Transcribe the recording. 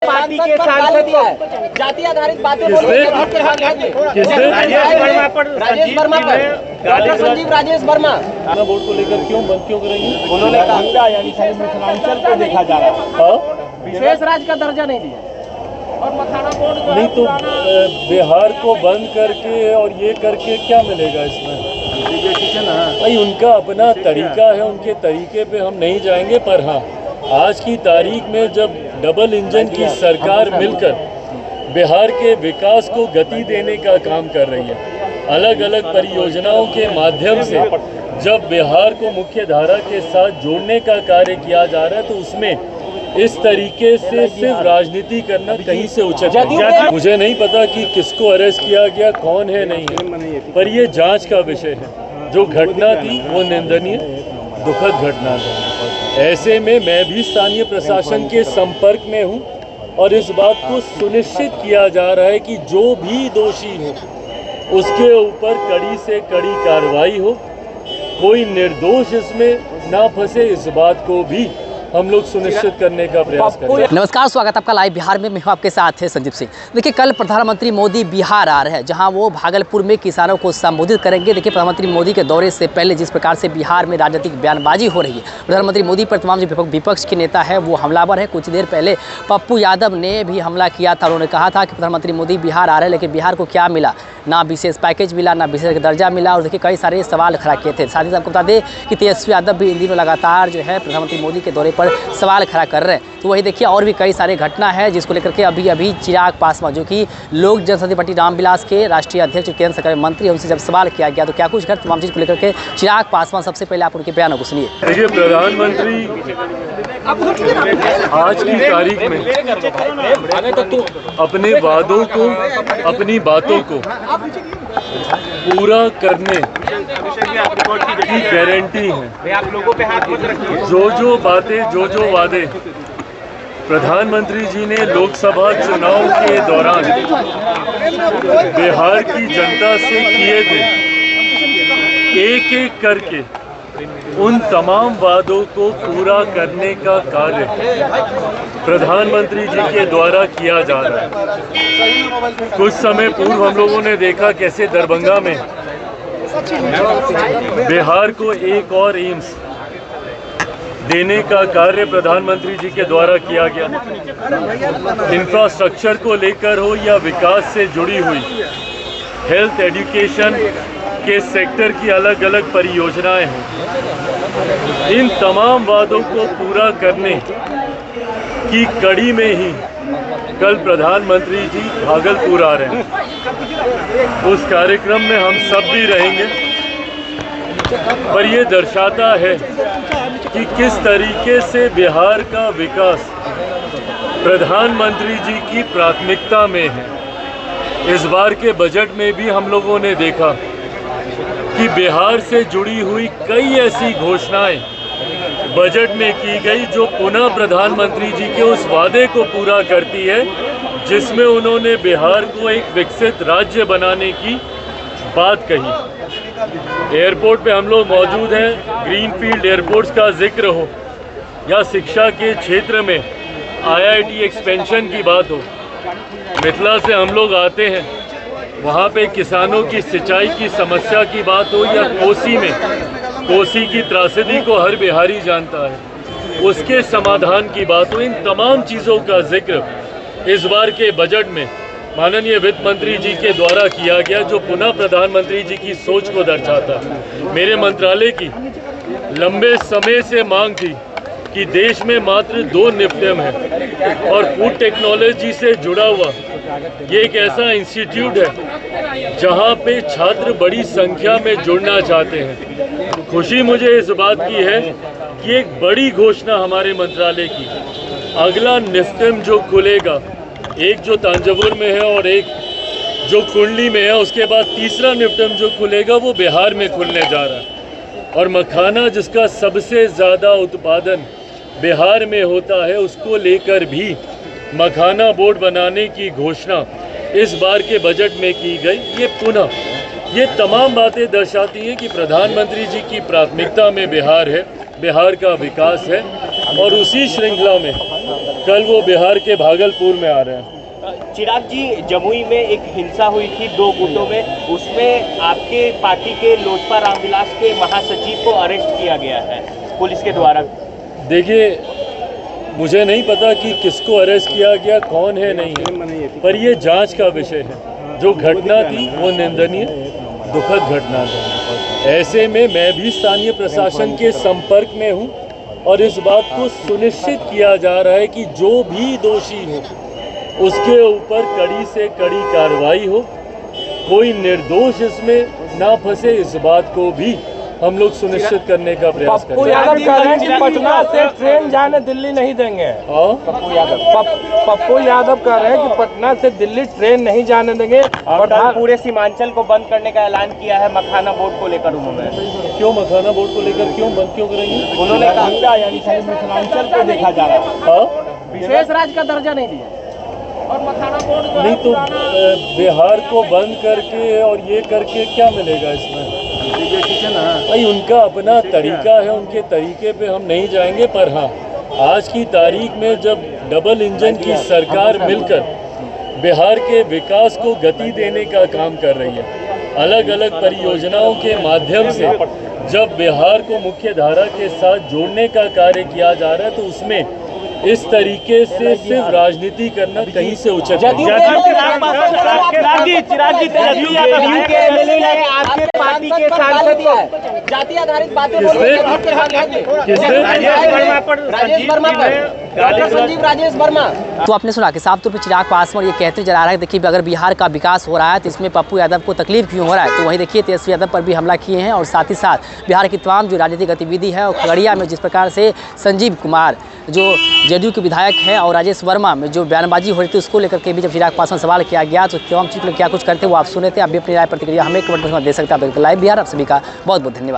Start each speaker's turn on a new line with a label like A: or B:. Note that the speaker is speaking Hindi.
A: पार्टी के सांसद जाति आधारित बातें राजेश वर्मा पर, डॉक्टर संजीव राजेश वर्मा
B: वोट को लेकर क्यों बंद क्यों करेंगे?
A: उन्होंने कहा
B: यानी मिथिलांचल को देखा जा रहा है,
A: विशेष राज्य का दर्जा नहीं दिया और मखाना बोर्ड
B: नहीं तो बिहार को बंद करके और ये करके क्या मिलेगा इसमें? भाई उनका अपना तरीका है, उनके तरीके पे हम नहीं जाएंगे। पर हाँ, आज की तारीख में जब डबल इंजन की सरकार मिलकर बिहार के विकास को गति देने का काम कर रही है, अलग अलग परियोजनाओं के माध्यम से जब बिहार को मुख्य धारा के साथ जोड़ने का कार्य किया जा रहा है, तो उसमें इस तरीके से सिर्फ राजनीति करना कहीं से उचित है। मुझे नहीं पता कि किसको अरेस्ट किया गया, कौन है नहीं है, पर ये जांच का विषय है। जो घटना थी वो निंदनीय दुखद घटना थी। ऐसे में मैं भी स्थानीय प्रशासन के संपर्क में हूँ और इस बात को सुनिश्चित किया जा रहा है कि जो भी दोषी हो उसके ऊपर कड़ी से कड़ी कार्रवाई हो, कोई निर्दोष इसमें ना फंसे, इस बात को भी हम लोग सुनिश्चित करने का प्रयास करें।
C: नमस्कार, स्वागत आपका लाइव बिहार में। मैं हूं आपके साथ है संजीव सिंह। देखिए, कल प्रधानमंत्री मोदी बिहार आ रहे हैं, जहां वो भागलपुर में किसानों को संबोधित करेंगे। देखिए, प्रधानमंत्री मोदी के दौरे से पहले जिस प्रकार से बिहार में राजनीतिक बयानबाजी हो रही है, प्रधानमंत्री मोदी पर तमाम जो विपक्ष के नेता है वो हमलावर है। कुछ देर पहले पप्पू यादव ने भी हमला किया था। उन्होंने कहा था कि प्रधानमंत्री मोदी बिहार आ रहे हैं, लेकिन बिहार को क्या मिला? ना विशेष पैकेज मिला, ना विशेष दर्जा मिला। और देखिए, कई सारे सवाल खड़ा किए थे। साथ ही आपको बता दें कि तेजस्वी यादव भी इन दिनों लगातार जो है प्रधानमंत्री मोदी के दौरे पर सवाल खड़ा कर रहे हैं। तो वही देखिए, और भी कई सारे घटना है जिसको लेकर के अभी चिराग पासवान, जो कि लोक जनशक्ति पार्टी रामविलास के राष्ट्रीय अध्यक्ष, केंद्र सरकार में मंत्री, उनसे जब सवाल किया गया तो क्या कुछ घट, तमाम चीज़ को लेकर के चिराग पासवान, सबसे पहले आप उनके बयानों को सुनिए।
B: देखिए, प्रधानमंत्री आज की तारीख में अपने वादों को, अपनी बातों को पूरा करने की गारंटी है। जो बातें, जो वादे प्रधानमंत्री जी ने लोकसभा चुनाव के दौरान बिहार की जनता से किए थे, एक एक करके उन तमाम वादों को पूरा करने का कार्य प्रधानमंत्री जी के द्वारा किया जा रहा है। कुछ समय पूर्व हम लोगों ने देखा कैसे दरभंगा में बिहार को एक और एम्स देने का कार्य प्रधानमंत्री जी के द्वारा किया गया। इंफ्रास्ट्रक्चर को लेकर हो या विकास से जुड़ी हुई हेल्थ, एजुकेशन के सेक्टर की अलग अलग परियोजनाएं हैं, इन तमाम वादों को पूरा करने की कड़ी में ही कल प्रधानमंत्री जी भागलपुर आ रहे हैं। उस कार्यक्रम में हम सब भी रहेंगे, पर यह दर्शाता है कि किस तरीके से बिहार का विकास प्रधानमंत्री जी की प्राथमिकता में है। इस बार के बजट में भी हम लोगों ने देखा कि बिहार से जुड़ी हुई कई ऐसी घोषणाएं बजट में की गई जो पुनः प्रधानमंत्री जी के उस वादे को पूरा करती है जिसमें उन्होंने बिहार को एक विकसित राज्य बनाने की बात कही। एयरपोर्ट पे हम लोग मौजूद हैं, ग्रीनफील्ड एयरपोर्ट्स का जिक्र हो या शिक्षा के क्षेत्र में IIT एक्सपेंशन की बात हो। मिथिला से हम लोग आते हैं, वहाँ पे किसानों की सिंचाई की समस्या की बात हो या कोसी की त्रासदी को हर बिहारी जानता है, उसके समाधान की बात हो। इन तमाम चीज़ों का जिक्र इस बार के बजट में माननीय वित्त मंत्री जी के द्वारा किया गया, जो पुनः प्रधानमंत्री जी की सोच को दर्शाता है। मेरे मंत्रालय की लंबे समय से मांग थी कि देश में मात्र 2 निफ्टेम है और फूड टेक्नोलॉजी से जुड़ा हुआ ये एक ऐसा इंस्टीट्यूट है जहां पे छात्र बड़ी संख्या में जुड़ना चाहते हैं। खुशी मुझे इस बात की है कि एक बड़ी घोषणा हमारे मंत्रालय की, अगला निफ्टेम जो खुलेगा, एक जो तांजावुर में है और एक जो कुंडली में है, उसके बाद तीसरा निफ्टेम जो खुलेगा वो बिहार में खुलने जा रहा है। और मखाना जिसका सबसे ज़्यादा उत्पादन बिहार में होता है, उसको लेकर भी मखाना बोर्ड बनाने की घोषणा इस बार के बजट में की गई। ये पुनः ये तमाम बातें दर्शाती हैं कि प्रधानमंत्री जी की प्राथमिकता में बिहार है, बिहार का विकास है। और उसी श्रृंखला में कल वो बिहार के भागलपुर में आ रहे हैं।
A: चिराग जी, जमुई में एक हिंसा हुई थी 2 गुटों में, उसमें आपके पार्टी के लोजपा रामविलास के महासचिव को अरेस्ट किया गया है पुलिस के द्वारा।
B: देखिए, मुझे नहीं पता कि किसको अरेस्ट किया गया, कौन है नहीं है, पर ये जांच का विषय है। जो घटना थी वो निंदनीय, दुखद घटना थी। ऐसे में मैं भी स्थानीय प्रशासन के संपर्क में हूँ और इस बात को सुनिश्चित किया जा रहा है कि जो भी दोषी हो उसके ऊपर कड़ी से कड़ी कार्रवाई हो, कोई निर्दोष इसमें ना फंसे, इस बात को भी हम लोग सुनिश्चित करने का प्रयास करें।
D: पप्पू यादव कह रहे हैं कि पटना से ट्रेन जाने दिल्ली नहीं देंगे। पप्पू यादव कह रहे हैं कि पटना से दिल्ली ट्रेन नहीं जाने देंगे
A: और पूरे सीमांचल को बंद करने का ऐलान किया है मखाना बोर्ड को लेकर। उन्होंने
B: क्यों मखाना बोर्ड को लेकर क्यों बंद क्यों करेंगे?
A: उन्होंने कहा यानी मिथिलांचल को देखा जा रहा है, विशेष राज्य का दर्जा नहीं दिया और मखाना बोर्ड
B: नहीं तो बिहार को बंद करके और ये करके क्या मिलेगा इसमें? भाई उनका अपना तरीका है, उनके तरीके पे हम नहीं जाएंगे। पर हाँ, आज की तारीख में जब डबल इंजन की सरकार मिलकर बिहार के विकास को गति देने का काम कर रही है, अलग अलग परियोजनाओं के माध्यम से जब बिहार को मुख्य धारा के साथ जोड़ने का कार्य किया जा रहा है, तो उसमें इस तरीके से सिर्फ राजनीति करना कहीं से उचित नहीं।
A: आपके पार्टी के सांसद को जाति आधारित बातें राजेश वर्मा।
C: तो आपने सुना कि साफ तौर पर चिराग पासवान ये कहते जा रहा है, देखिए अगर बिहार का विकास हो रहा है तो इसमें पप्पू यादव को तकलीफ क्यों हो रहा है। तो वहीं देखिए तेजस्वी यादव पर भी हमला किए हैं और साथ ही साथ बिहार की तमाम जो राजनीतिक गतिविधि है और खगड़िया में जिस प्रकार से संजीव कुमार जो जेडीयू के विधायक हैं और राजेश वर्मा में जो बयानबाजी हो रही थी उसको लेकर के भी जब चिराग पासवान सवाल किया गया तो तमाम चीज़ क्या कुछ करते वो आप सुने थे। आप भी अपनी राय प्रतिक्रिया हमें कमेंट बॉक्स में दे सकते हैं। आप लाइव बिहार, आप सभी का बहुत बहुत धन्यवाद।